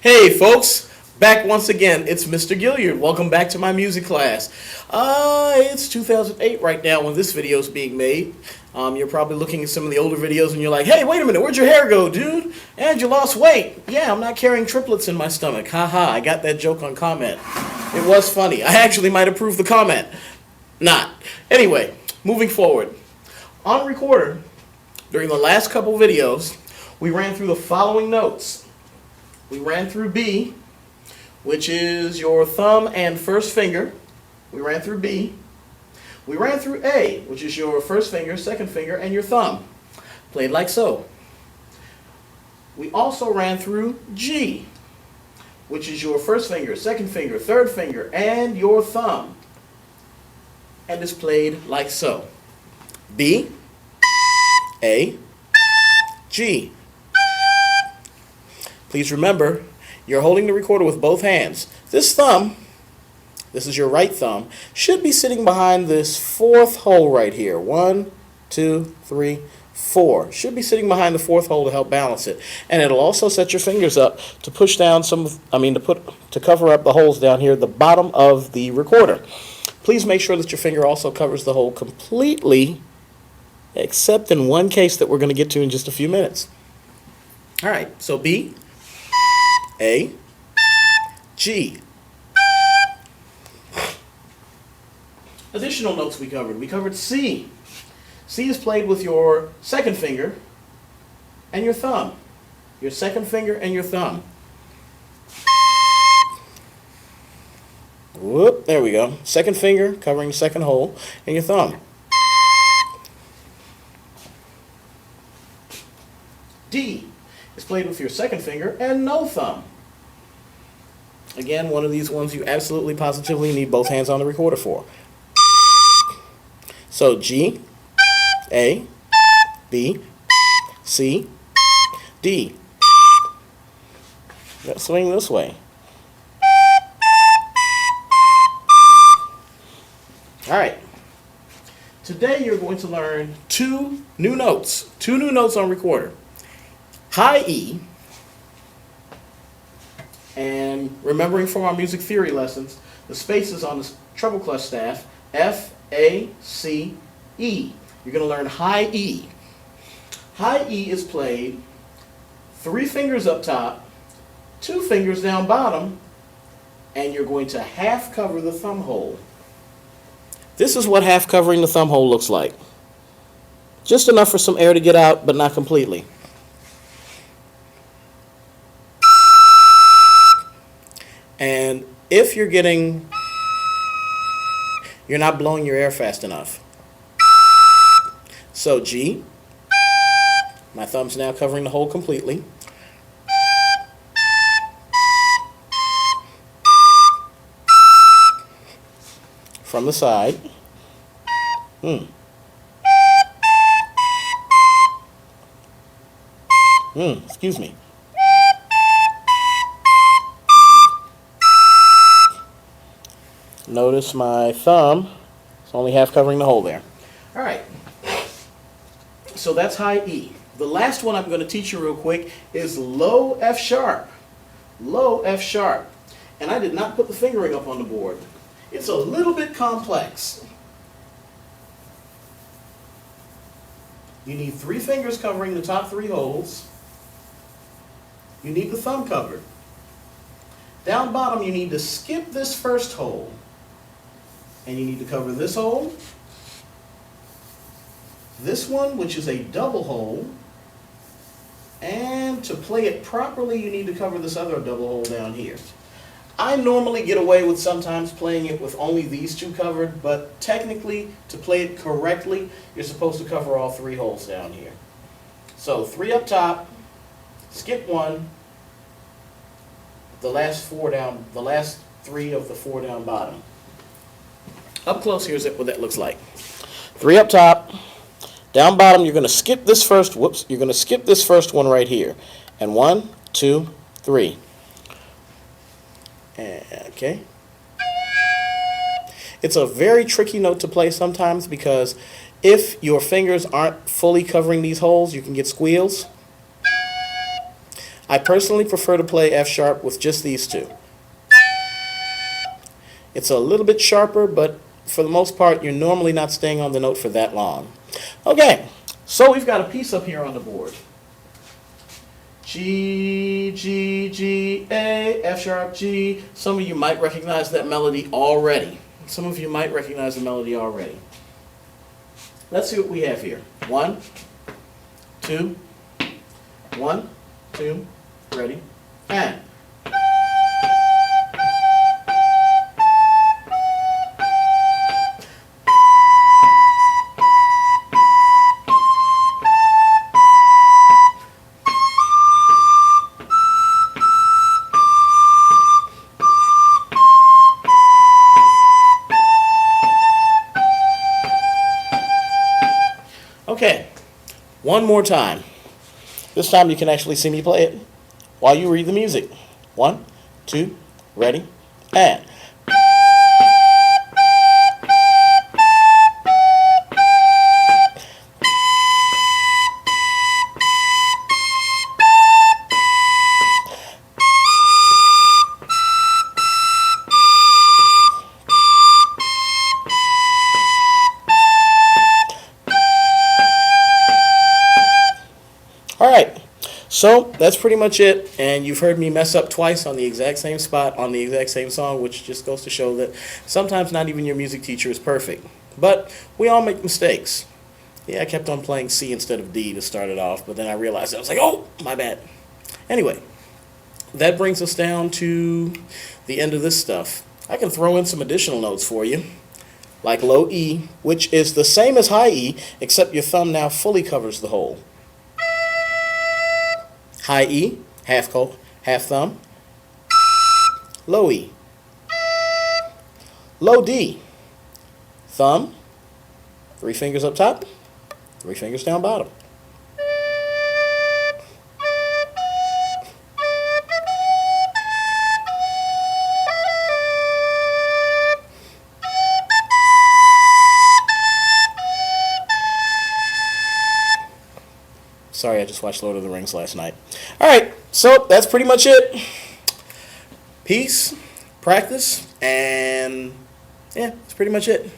Hey folks, back once again. It's Mr. Gilliard. Welcome back to my music class. It's 2008 right now when this video is being made. You're probably looking at some of the older videos and you're like, hey, wait a minute, where'd your hair go, dude? And you lost weight. Yeah, I'm not carrying triplets in my stomach. Haha, I got that joke on comment. It was funny. I actually might approve the comment. Not. Anyway, moving forward. On recorder, during the last couple videos, we ran through the following notes. We ran through B, which is your thumb and first finger. We ran through B. We ran through A, which is your first finger, second finger, and your thumb. Played like so. We also ran through G, which is your first finger, second finger, third finger, and your thumb. And is played like so. B, A, G. Please remember, you're holding the recorder with both hands. This thumb, this is your right thumb, should be sitting behind this fourth hole right here. 1, 2, 3, 4. Should be sitting behind the fourth hole to help balance it. And it'll also set your fingers up to push down to cover up the holes down here at the bottom of the recorder. Please make sure that your finger also covers the hole completely, except in one case that we're going to get to in just a few minutes. All right, so B, A, G. Additional notes we covered. We covered C. C is played with your second finger and your thumb. Your second finger and your thumb. Whoop, there we go. Second finger covering the second hole and your thumb. D is played with your second finger and no thumb. Again, one of these ones you absolutely positively need both hands on the recorder for. So G, A, B, C, D. Let's swing this way. All right. Today you're going to learn two new notes on recorder. High E, and remembering from our music theory lessons, the spaces on the treble clef staff, F, A, C, E. You're going to learn high E. High E is played 3 fingers up top, 2 fingers down bottom, and you're going to half cover the thumb hole. This is what half covering the thumb hole looks like. Just enough for some air to get out, but not completely. And if you're not blowing your air fast enough. So G, my thumb's now covering the hole completely. From the side. Excuse me. Notice my thumb is only half covering the hole there. All right. So that's high E. The last one I'm going to teach you real quick is low F sharp. Low F sharp. And I did not put the fingering up on the board. It's a little bit complex. You need 3 fingers covering the top 3 holes. You need the thumb covered. Down bottom, you need to skip this first hole. And you need to cover this hole, this one, which is a double hole, and to play it properly, you need to cover this other double hole down here. I normally get away with sometimes playing it with only these 2 covered, but technically, to play it correctly, you're supposed to cover all 3 holes down here. So 3 up top, skip 1, the last 3 of the 4 down bottom. Up close, here's what that looks like. 3 up top, down bottom, you're going to skip this first, you're going to skip this first one right here. And 1, 2, 3. Okay. It's a very tricky note to play sometimes because if your fingers aren't fully covering these holes, you can get squeals. I personally prefer to play F sharp with just these two. It's a little bit sharper, but for the most part, you're normally not staying on the note for that long. Okay, so we've got a piece up here on the board. G, G, G, A, F sharp, G. Some of you might recognize that melody already. Some of you might recognize the melody already. Let's see what we have here. 1, 2, 1, 2, ready, and. Okay, one more time. This time you can actually see me play it while you read the music. 1, 2, ready, and. All right, so that's pretty much it, and you've heard me mess up twice on the exact same spot on the exact same song, which just goes to show that sometimes not even your music teacher is perfect, but we all make mistakes. Yeah, I kept on playing C instead of D to start it off, but then I realized I was like, oh, my bad. Anyway, that brings us down to the end of this stuff. I can throw in some additional notes for you, like low E, which is the same as high E, except your thumb now fully covers the hole. High E, half thumb. Low E. Low D, thumb, 3 fingers up top, 3 fingers down bottom. Sorry, I just watched Lord of the Rings last night. All right, so that's pretty much it. Peace, practice, and yeah, that's pretty much it.